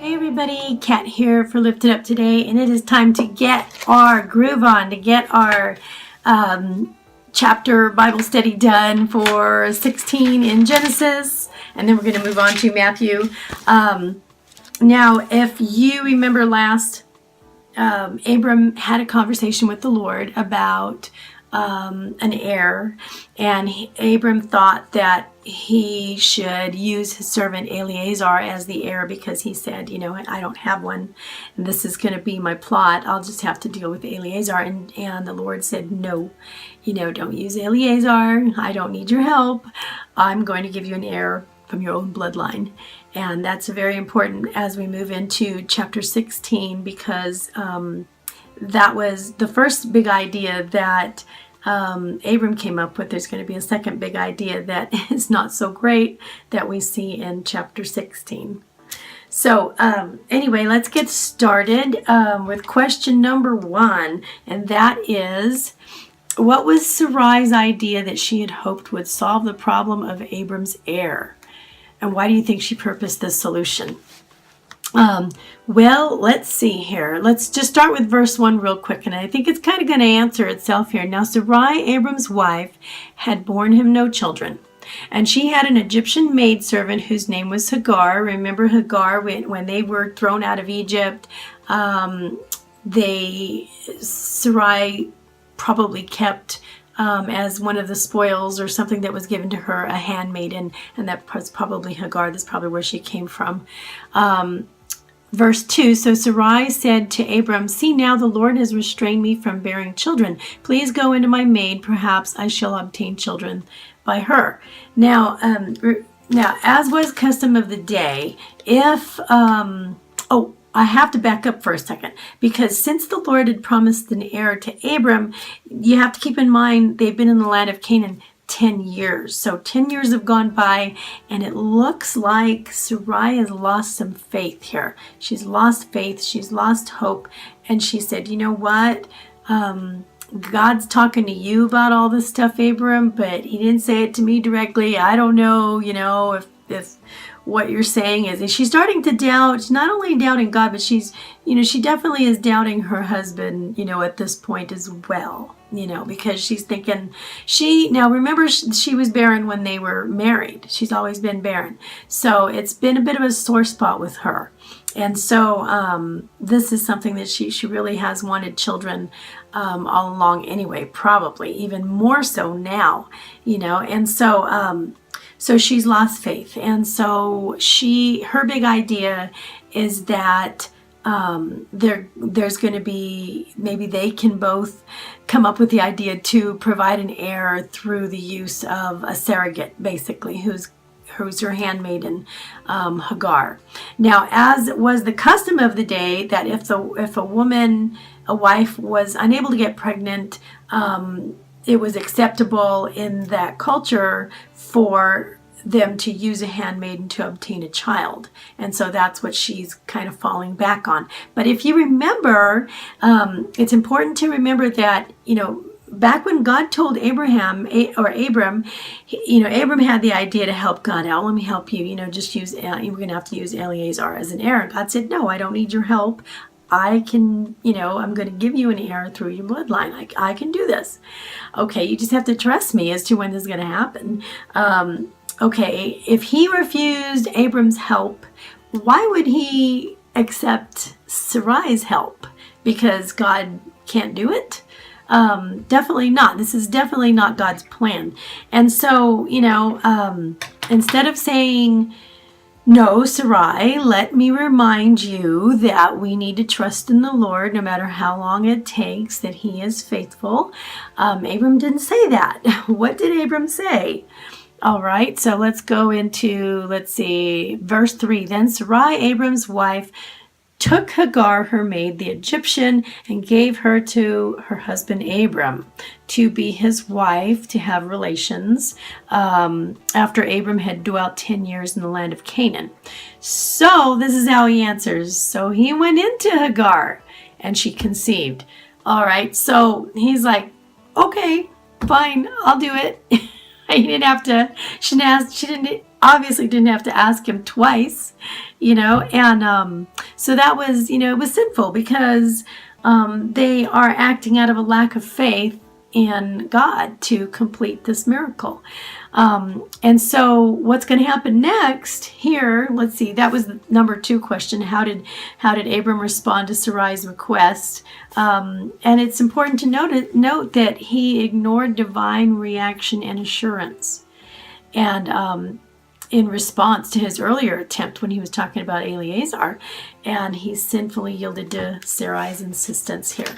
Hey everybody, Kat here for Lifted Up today, and it is time to get our groove on, to get our chapter Bible study done for 16 in Genesis, and then we're going to move on to Matthew. Now, if you remember last, Abram had a conversation with the Lord about an heir, and Abram thought that he should use his servant Eleazar as the heir because he said, I don't have one, and this is going to be my plot. I'll just have to deal with Eleazar. And the Lord said, no, don't use Eleazar. I don't need your help. I'm going to give you an heir from your own bloodline. And that's very important as we move into chapter 16, because that was the first big idea that Abram came up with. There's going to be a second big idea that is not so great that we see in chapter 16. So anyway, let's get started with question number 1, and that is, what was Sarai's idea that she had hoped would solve the problem of Abram's heir? And why do you think she purposed this solution? Well, let's see here. Let's just start with verse 1 real quick, and I think it's kind of going to answer itself here. Now, Sarai, Abram's wife, had borne him no children, and she had an Egyptian maidservant whose name was Hagar. Remember Hagar, when they were thrown out of Egypt, Sarai probably kept as one of the spoils or something that was given to her, a handmaid, and that was probably Hagar. That's probably where she came from. Verse 2, so Sarai said to Abram, see, now the Lord has restrained me from bearing children. Please go into my maid. Perhaps I shall obtain children by her. Now, as was custom of the day, if... I have to back up for a second, because since the Lord had promised an heir to Abram, you have to keep in mind they've been in the land of Canaan 10 years. So 10 years have gone by, and it looks like Sarai has lost some faith here. She's lost faith. She's lost hope. And she said, you know what? God's talking to you about all this stuff, Abram, but he didn't say it to me directly. I don't know, if what you're saying is, and she's starting to doubt. She's not only doubting God, but she definitely is doubting her husband, at this point as well, because she's thinking, now remember, she was barren when they were married. She's always been barren. So it's been a bit of a sore spot with her. And so this is something that she really has wanted children all along anyway, probably even more so now, and so so she's lost faith. And so her big idea is that there's going to be, maybe they can both come up with the idea to provide an heir through the use of a surrogate, basically, who's her handmaiden, Hagar. Now, as was the custom of the day, that if a wife was unable to get pregnant, it was acceptable in that culture for them to use a handmaiden to obtain a child. And so that's what she's kind of falling back on. But if you remember, it's important to remember that, back when God told Abram, Abram had the idea to help God out. Let me help you, just use, we're going to have to use Eleazar as an heir. God said, no, I don't need your help. I can, I'm going to give you an heir through your bloodline. I can do this. Okay, you just have to trust me as to when this is going to happen. Okay, if he refused Abram's help, why would he accept Sarai's help? Because God can't do it? Definitely not. This is definitely not God's plan. And so, instead of saying, no, Sarai, let me remind you that we need to trust in the Lord no matter how long it takes, that he is faithful. Abram didn't say that. What did Abram say? All right, so let's go into, verse 3. Then Sarai, Abram's wife, took Hagar, her maid, the Egyptian, and gave her to her husband Abram to be his wife, to have relations, after Abram had dwelt 10 years in the land of Canaan. So this is how he answers. So he went into Hagar, and she conceived. All right, so he's like, okay, fine, I'll do it. He didn't have to, she obviously didn't have to ask him twice. And so that was, it was sinful because they are acting out of a lack of faith in God to complete this miracle. And so what's going to happen next here, let's see, that was the number 2 question. How did Abram respond to Sarai's request? And it's important to note that he ignored divine reaction and assurance. And in response to his earlier attempt when he was talking about Eleazar, and he sinfully yielded to Sarai's insistence here.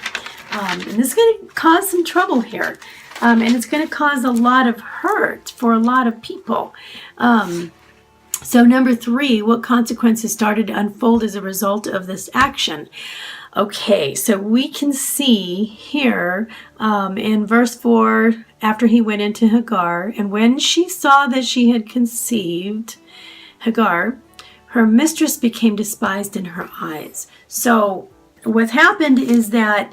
And this is going to cause some trouble here. And it's going to cause a lot of hurt for a lot of people. So number 3, what consequences started to unfold as a result of this action? Okay, so we can see here in verse 4, after he went into Hagar, and when she saw that she had conceived, Hagar, her mistress became despised in her eyes. So what happened is that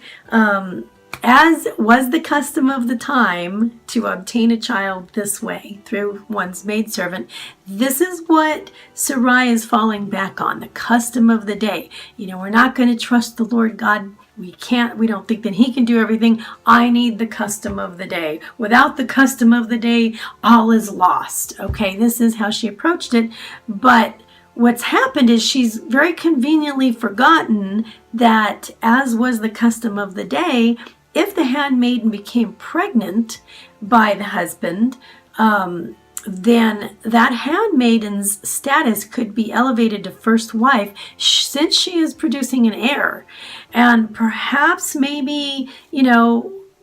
as was the custom of the time to obtain a child this way through one's maidservant, this is what Sarai is falling back on, the custom of the day. We're not going to trust the Lord God. We don't think that he can do everything. I need the custom of the day. Without the custom of the day, all is lost. Okay, this is how she approached it. But what's happened is she's very conveniently forgotten that, as was the custom of the day, if the handmaiden became pregnant by the husband, then that handmaiden's status could be elevated to first wife since she is producing an heir. And perhaps maybe,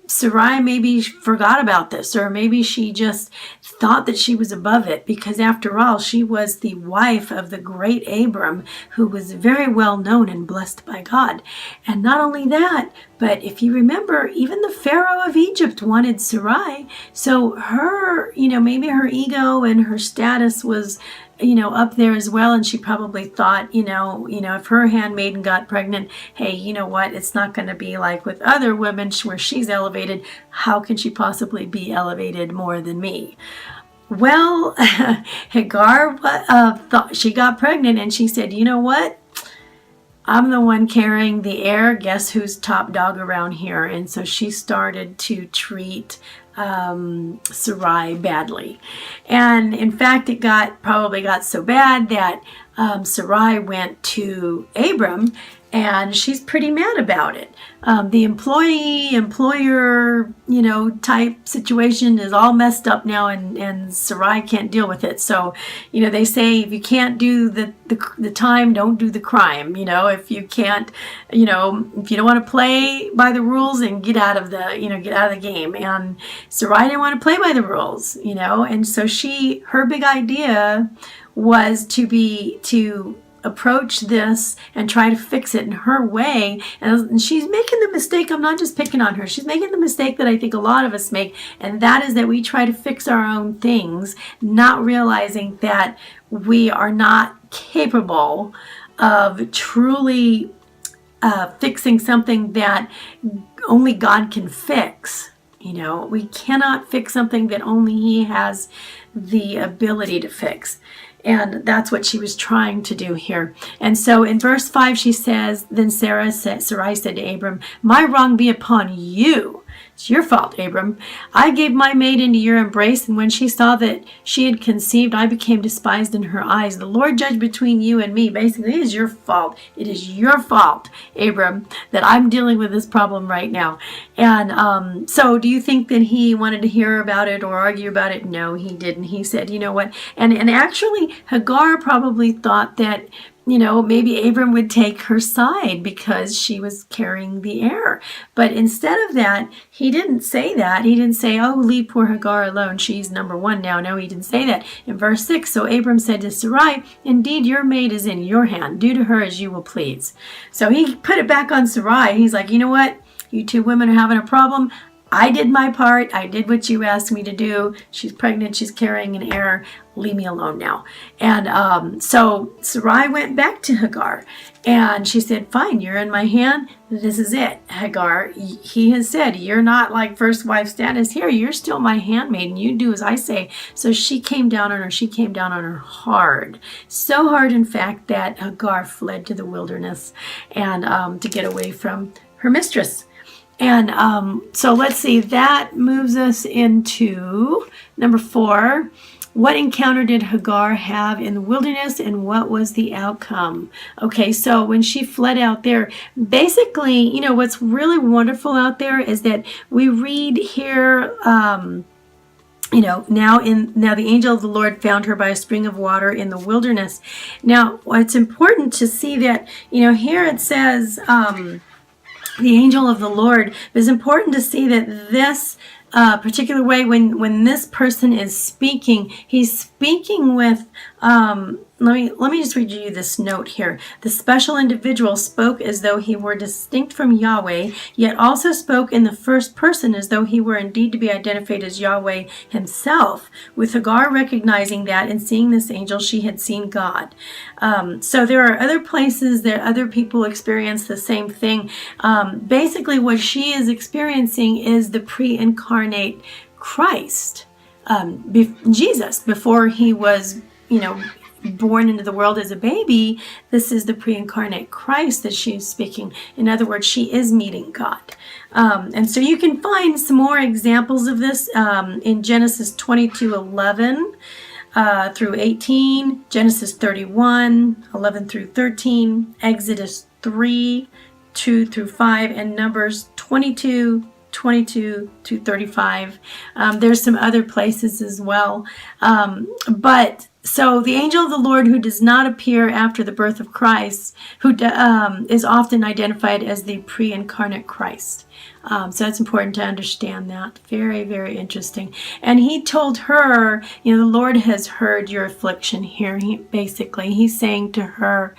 Sarai maybe forgot about this, or maybe she just thought that she was above it, because after all, she was the wife of the great Abram, who was very well known and blessed by God. And not only that, but if you remember, even the Pharaoh of Egypt wanted Sarai. So her, maybe her ego and her status was, up there as well. And she probably thought, if her handmaiden got pregnant, hey, you know what? It's not going to be like with other women where she's elevated. How can she possibly be elevated more than me? Well, Hagar thought she got pregnant, and she said, you know what? I'm the one carrying the heir. Guess who's top dog around here? And so she started to treat Sarai badly. And in fact, it probably got so bad that Sarai went to Abram, and she's pretty mad about it. The employer, type situation is all messed up now, and Sarai can't deal with it. So, they say if you can't do the time, don't do the crime. If you can't, if you don't want to play by the rules, and get out of the game. And Sarai didn't want to play by the rules, and so her big idea was to approach this and try to fix it in her way. And she's making the mistake, I'm not just picking on her, she's making the mistake that I think a lot of us make, and that is that we try to fix our own things, not realizing that we are not capable of truly fixing something that only God can fix. We cannot fix something that only he has the ability to fix. And that's what she was trying to do here. And so in verse 5, she says, then Sarai said to Abram, my wrong be upon you. It's your fault, Abram. I gave my maid into your embrace, and when she saw that she had conceived, I became despised in her eyes. The Lord judged between you and me. Basically, it is your fault. It is your fault, Abram, that I'm dealing with this problem right now. And so do you think that he wanted to hear about it or argue about it? No, he didn't. He said, you know what? And actually, Hagar probably thought that, maybe Abram would take her side because she was carrying the heir. But instead of that, he didn't say that. He didn't say, oh, leave poor Hagar alone. She's number one now. No, he didn't say that. In verse 6, so Abram said to Sarai, indeed, your maid is in your hand. Do to her as you will please. So he put it back on Sarai. He's like, you know what? You two women are having a problem. I did my part. I did what you asked me to do. She's pregnant. She's carrying an heir. Leave me alone now. And so Sarai went back to Hagar, and she said, fine, you're in my hand. This is it, Hagar. He has said, you're not like first wife status here. You're still my handmaid, and you do as I say. So she came down on her. She came down on her hard. So hard, in fact, that Hagar fled to the wilderness and to get away from her mistress. And so let's see, that moves us into number 4. What encounter did Hagar have in the wilderness, and what was the outcome? Okay, so when she fled out there, basically, you know, what's really wonderful out there is that we read here, you know, now the angel of the Lord found her by a spring of water in the wilderness. Now, it's important to see that, you know, here it says, the angel of the Lord. It's important to see that this particular way, when this person is speaking, he's speaking with, let me just read you this note here. The special individual spoke as though he were distinct from Yahweh, yet also spoke in the first person as though he were indeed to be identified as Yahweh himself, with Hagar recognizing that and seeing this angel, she had seen God. So there are other places that other people experience the same thing. Basically, what she is experiencing is the pre-incarnate Christ, Jesus, before he was, you know, born into the world as a baby. This is the pre-incarnate Christ that she's speaking. In other words, she is meeting God. And so you can find some more examples of this in Genesis 22:11 through 18, Genesis 31:11 through 13, Exodus 3:2 through 5, and Numbers 22:22 to 35. There's some other places as well. But so the angel of the Lord, who does not appear after the birth of Christ, who is often identified as the pre-incarnate Christ. So it's important to understand that. Very, very interesting. And he told her, you know, the Lord has heard your affliction here. He's saying to her,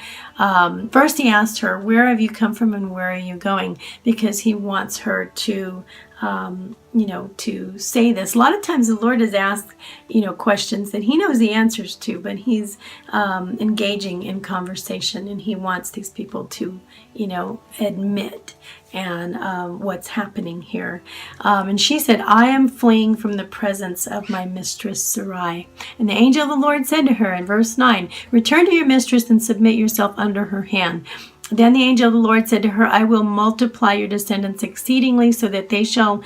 first he asked her, where have you come from and where are you going? Because he wants her to, you know, to say this. A lot of times the Lord has asked, you know, questions that he knows the answers to, but he's engaging in conversation, and he wants these people to, you know, admit and what's happening here. And she said, I am fleeing from the presence of my mistress Sarai. And the angel of the Lord said to her in verse 9, return to your mistress and submit yourself under her hand. Then the angel of the Lord said to her, I will multiply your descendants exceedingly, so that they shall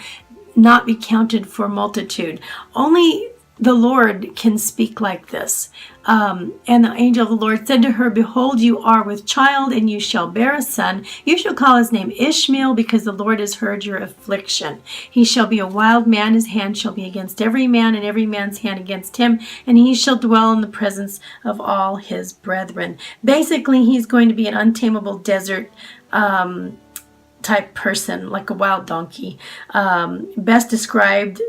not be counted for multitude. Only the Lord can speak like this. And the angel of the Lord said to her, behold, you are with child, and you shall bear a son. You shall call his name Ishmael, because the Lord has heard your affliction. He shall be a wild man. His hand shall be against every man, and every man's hand against him. And he shall dwell in the presence of all his brethren. Basically, he's going to be an untamable desert type person, like a wild donkey. Best described,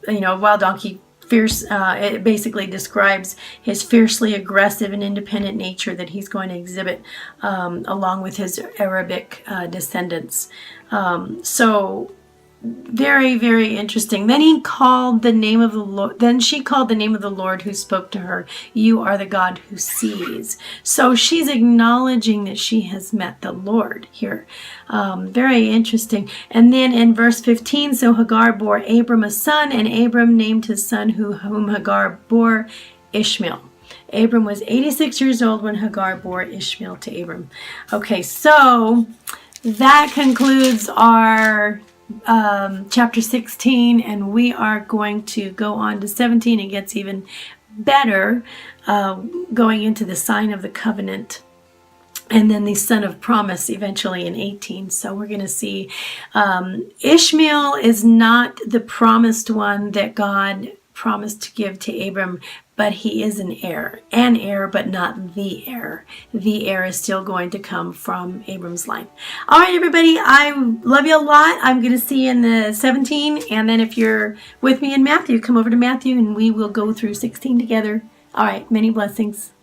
wild donkey. Fierce. It basically describes his fiercely aggressive and independent nature that he's going to exhibit along with his Arabic descendants. So very, very interesting. Then he called the name of the Lord. Then she called the name of the Lord who spoke to her. You are the God who sees. So she's acknowledging that she has met the Lord here. Very interesting. And then in verse 15, so Hagar bore Abram a son, and Abram named his son whom Hagar bore Ishmael. Abram was 86 years old when Hagar bore Ishmael to Abram. Okay, so that concludes our chapter 16, and we are going to go on to 17. It gets even better, going into the sign of the covenant, and then the son of promise eventually in 18. So we're going to see Ishmael is not the promised one that God promised to give to Abram, but he is an heir, but not the heir. The heir is still going to come from Abram's line. All right, everybody, I love you a lot. I'm going to see you in the 17, and then if you're with me in Matthew, come over to Matthew, and we will go through 16 together. All right, many blessings.